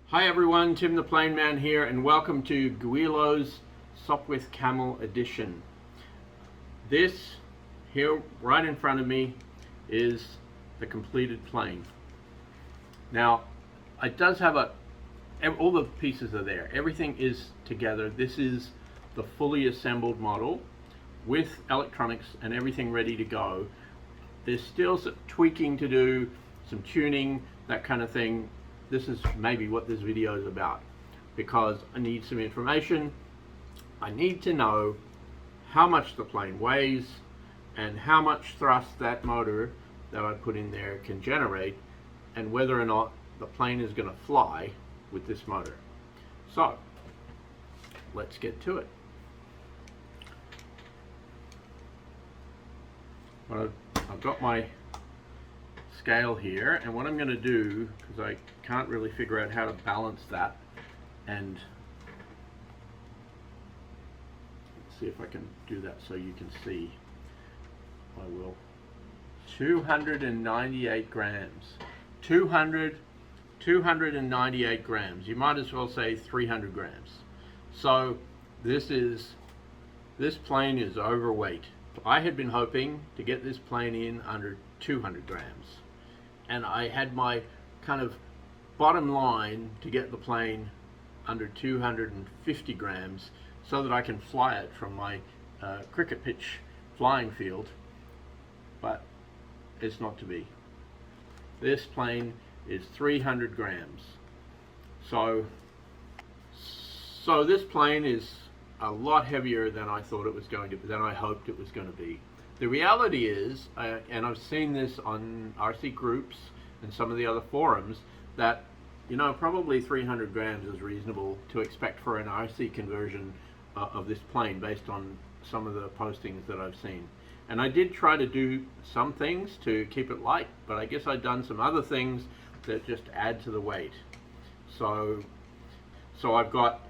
Hi everyone, Tim the Plane Man here, and welcome to Guillows Sopwith Camel edition. This here right in front of me is the completed plane. Now, it does have all the pieces are there. Everything is together. This is the fully assembled model with electronics and everything ready to go. There's still some tweaking to do, some tuning, that kind of thing. This is maybe what this video is about, because I need some information. I need to know how much the plane weighs and how much thrust that motor that I put in there can generate, and whether or not the plane is going to fly with this motor. So let's get to it. Well, I've got my scale here, and what I'm going to do, because I can't really figure out how to balance that, and let's see if I can do that so you can see. I will. 298 grams. 298 grams. You might as well say 300 grams. So this plane is overweight. I had been hoping to get this plane in under 200 grams. And I had my kind of bottom line to get the plane under 250 grams so that I can fly it from my cricket pitch flying field, but it's not to be. This plane is 300 grams. So this plane is a lot heavier than I thought it was going to be, than I hoped it was going to be. The reality is, and I've seen this on RC groups and some of the other forums, that probably 300 grams is reasonable to expect for an RC conversion of this plane, based on some of the postings that I've seen. And I did try to do some things to keep it light, but I guess I've done some other things that just add to the weight. So I've got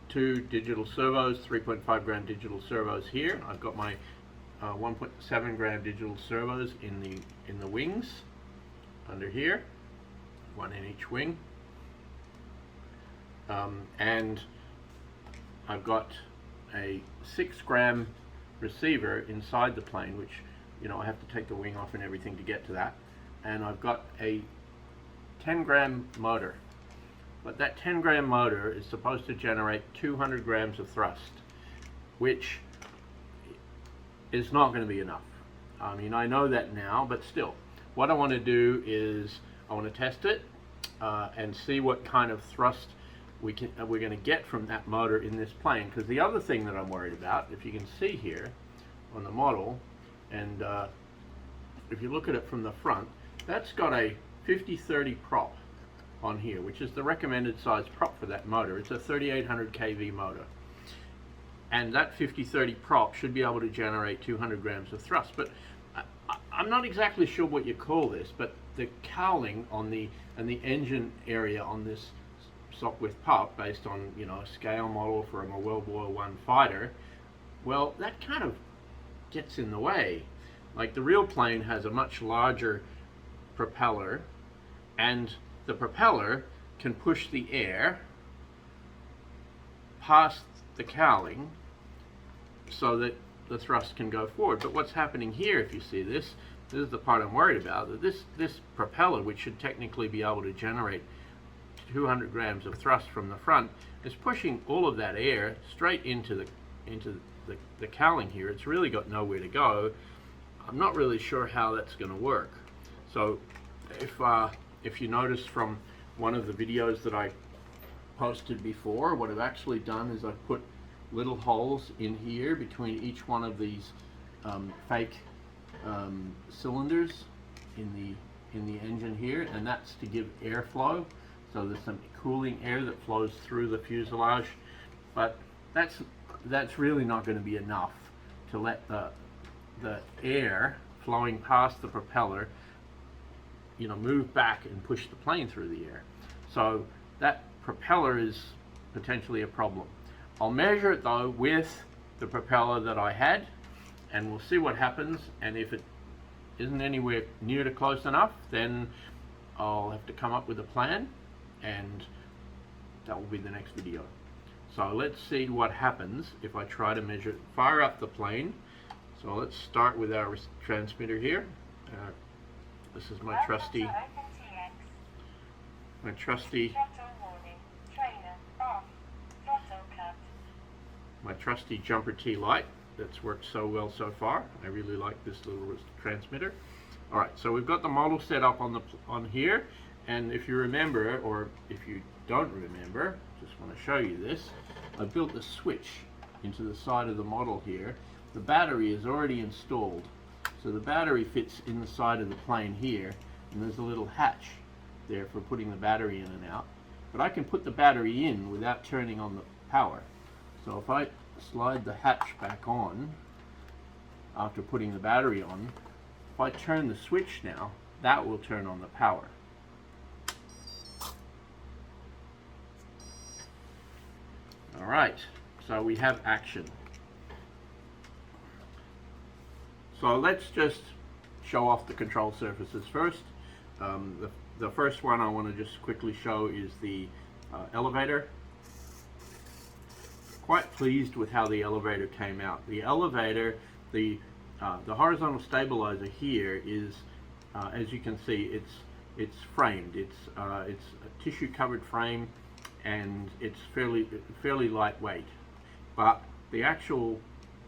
two digital servos, 3.5 gram digital servos here. I've got my 1.7 gram digital servos in the wings under here, one in each wing, and I've got a 6 gram receiver inside the plane, which I have to take the wing off and everything to get to that, and I've got a 10 gram motor, but that 10 gram motor is supposed to generate 200 grams of thrust, which is not going to be enough. I mean, I know that now, but still, what I want to do is I want to test it and see what kind of thrust we're going to get from that motor in this plane. Because the other thing that I'm worried about, if you can see here on the model, and if you look at it from the front, that's got a 50-30 prop on here, which is the recommended size prop for that motor. It's a 3800 kV motor. And that 50-30 prop should be able to generate 200 grams of thrust. But I'm not exactly sure what you call this, but the cowling on the engine area on this Sopwith pup, based on a scale model from a World War I fighter, well, that kind of gets in the way. Like, the real plane has a much larger propeller, and the propeller can push the air past the cowling so that the thrust can go forward. But what's happening here, if you see this is the part I'm worried about, that this propeller, which should technically be able to generate 200 grams of thrust from the front, is pushing all of that air straight into the cowling here. It's really got nowhere to go. I'm not really sure how that's going to work. So if you notice from one of the videos that I posted before, what I've actually done is I've put little holes in here between each one of these fake cylinders in the engine here, and that's to give airflow. So there's some cooling air that flows through the fuselage, but that's really not going to be enough to let the air flowing past the propeller move back and push the plane through the air. So that propeller is potentially a problem. I'll measure it though with the propeller that I had, and we'll see what happens. And if it isn't anywhere near to close enough, then I'll have to come up with a plan and that will be the next video. So let's see what happens if I try to measure, fire up the plane. So let's start with our transmitter here. This is my trusty jumper T light that's worked so well so far. I really like this little transmitter. All right, so we've got the model set up on here, and if you remember, or if you don't remember, just want to show you this. I built the switch into the side of the model here. The battery is already installed, so the battery fits in the side of the plane here, and there's a little hatch there for putting the battery in and out. But I can put the battery in without turning on the power. So if I slide the hatch back on after putting the battery on, if I turn the switch now, that will turn on the power. Alright, so we have action. So let's just show off the control surfaces first. The first one I want to just quickly show is the elevator. Quite pleased with how the elevator came out. The elevator, the horizontal stabilizer here is, as you can see, it's framed. It's a tissue covered frame, and it's fairly lightweight. But the actual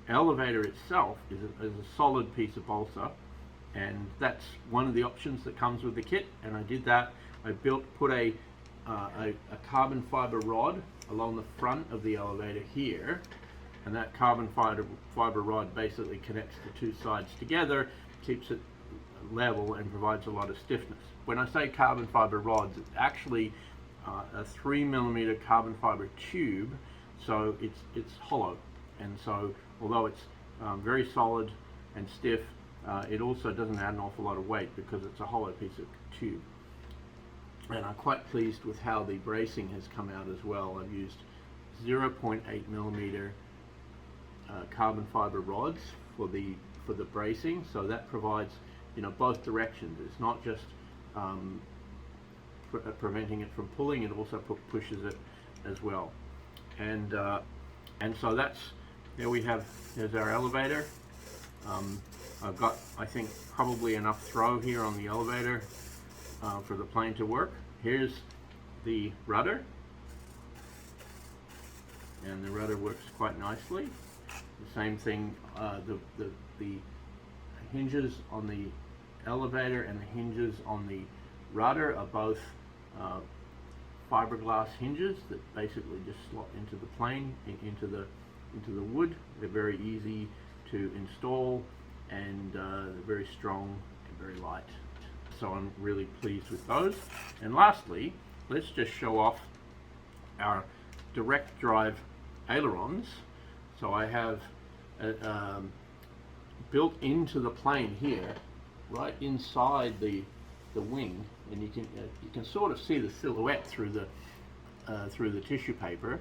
elevator itself is a solid piece of balsa, and that's one of the options that comes with the kit. And I did that. I put a carbon fiber rod along the front of the elevator here, and that carbon fiber rod basically connects the two sides together, keeps it level, and provides a lot of stiffness. When I say carbon fiber rods, it's actually a 3mm carbon fiber tube, so it's hollow, and so although it's very solid and stiff, it also doesn't add an awful lot of weight because it's a hollow piece of tube. And I'm quite pleased with how the bracing has come out as well. I've used 0.8mm carbon fiber rods for the bracing, so that provides, you know, both directions. It's not just preventing it from pulling, it also pushes it as well. And so there's our elevator. I've got, I think, probably enough throw here on the elevator for the plane to work. Here's the rudder, and the rudder works quite nicely. The same thing, the hinges on the elevator and the hinges on the rudder are both fiberglass hinges that basically just slot into the plane, into the wood. They're very easy to install, and they're very strong and very light. So I'm really pleased with those. And lastly, let's just show off our direct drive ailerons. So I have built into the plane here, right inside the wing, and you can sort of see the silhouette through the tissue paper.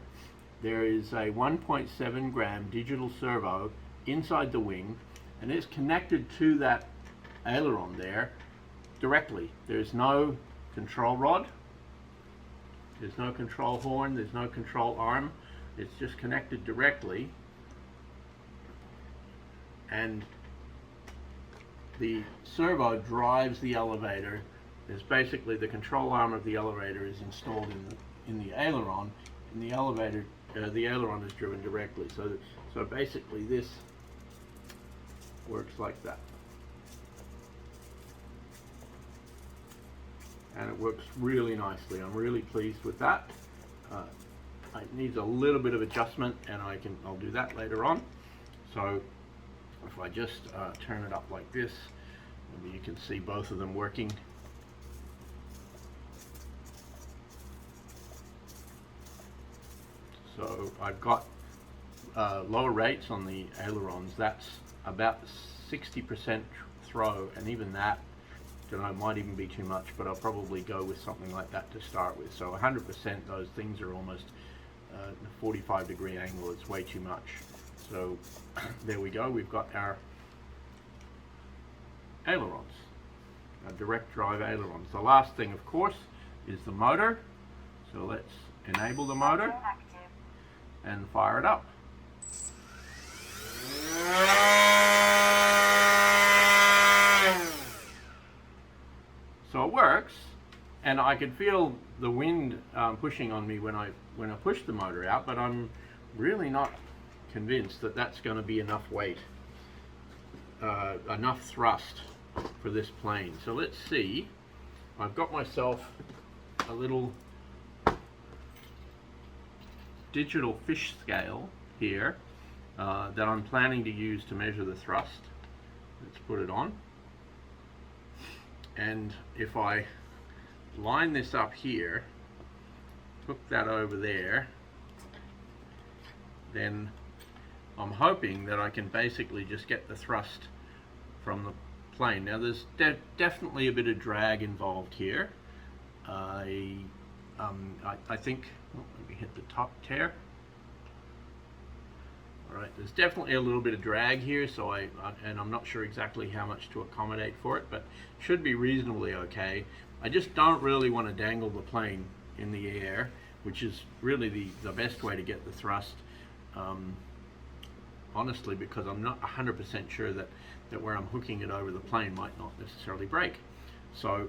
There is a 1.7 gram digital servo inside the wing, and it's connected to that aileron there directly. There's no control rod, there's no control horn, there's no control arm. It's just connected directly, and the servo drives the elevator. There's basically the control arm of the elevator is installed in the aileron, and the aileron is driven directly. So basically this works like that, and it works really nicely. I'm really pleased with that. It needs a little bit of adjustment, and I'll do that later on. So if I just turn it up like this, maybe you can see both of them working. So I've got lower rates on the ailerons. That's about 60% throw, and even that, I don't know, might even be too much, but I'll probably go with something like that to start with. So 100%, those things are almost a 45-degree angle. It's way too much. So there we go. We've got our ailerons, our direct drive ailerons. The last thing, of course, is the motor. So let's enable the motor and fire it up. So it works, and I could feel the wind pushing on me when I push the motor out, but I'm really not convinced that that's going to be enough weight, enough thrust for this plane. So let's see. I've got myself a little digital fish scale here that I'm planning to use to measure the thrust. Let's put it on. And if I line this up here, hook that over there, then I'm hoping that I can basically just get the thrust from the plane. Now there's definitely a bit of drag involved here. I think, let me hit the top tear. Alright, there's definitely a little bit of drag here, so and I'm not sure exactly how much to accommodate for it, but should be reasonably okay. I just don't really want to dangle the plane in the air, which is really the best way to get the thrust, honestly, because I'm not 100% sure that where I'm hooking it over the plane might not necessarily break. So,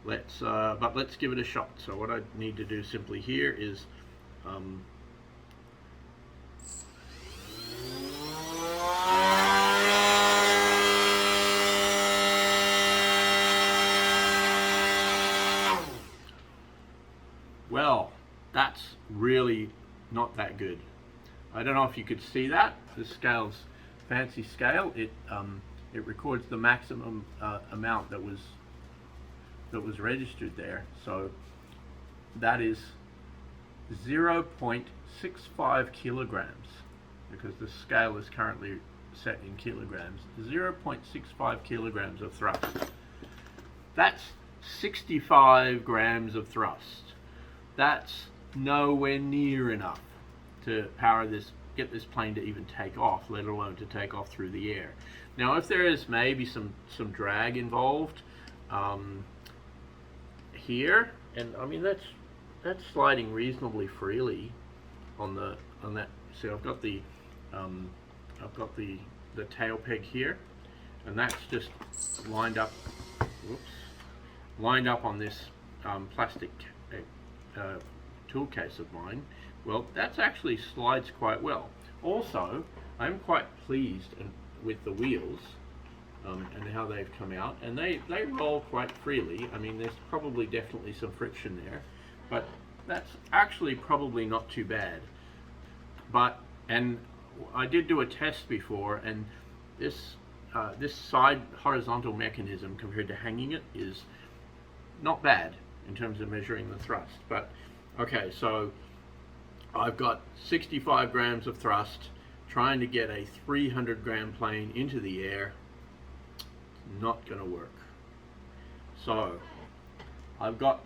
let's give it a shot. So what I need to do simply here is well, that's really not that good. I don't know if you could see that. This scale's fancy scale. It records the maximum amount that was registered there. So that is 0.65 kilograms, because the scale is currently set in kilograms. 0.65 kilograms of thrust. That's 65 grams of thrust. That's nowhere near enough to power this, get this plane to even take off, let alone to take off through the air. Now, if there is maybe some drag involved here, and I mean that's sliding reasonably freely on that. See, I've got the tail peg here, and that's just lined up. Whoops, lined up on this plastic tool case of mine. Well, that's actually slides quite well. Also, I'm quite pleased with the wheels and how they've come out, and they roll quite freely. I mean, there's probably definitely some friction there, but that's actually probably not too bad. And I did do a test before, and this side horizontal mechanism compared to hanging it is not bad in terms of measuring the thrust. But okay, so I've got 65 grams of thrust trying to get a 300 gram plane into the air. Not going to work. So I've got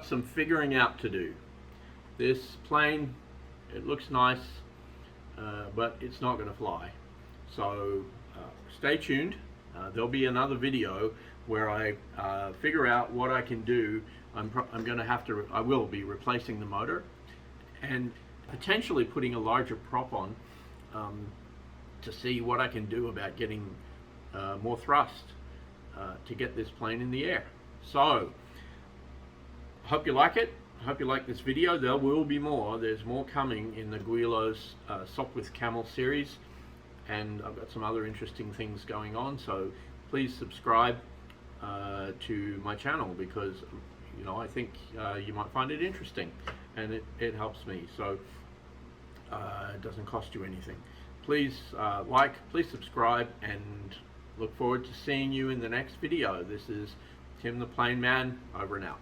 some figuring out to do. This plane, it looks nice, but it's not going to fly. So stay tuned. There'll be another video where I figure out what I can do. I will be replacing the motor and potentially putting a larger prop on to see what I can do about getting more thrust to get this plane in the air. So I hope you like it. I hope you like this video. There will be more. There's more coming in the Guillows Sopwith Camel series, and I've got some other interesting things going on. So please subscribe to my channel, because I think you might find it interesting, and it helps me. So it doesn't cost you anything. Please please subscribe, and look forward to seeing you in the next video. This is Tim the Plane Man, over and out.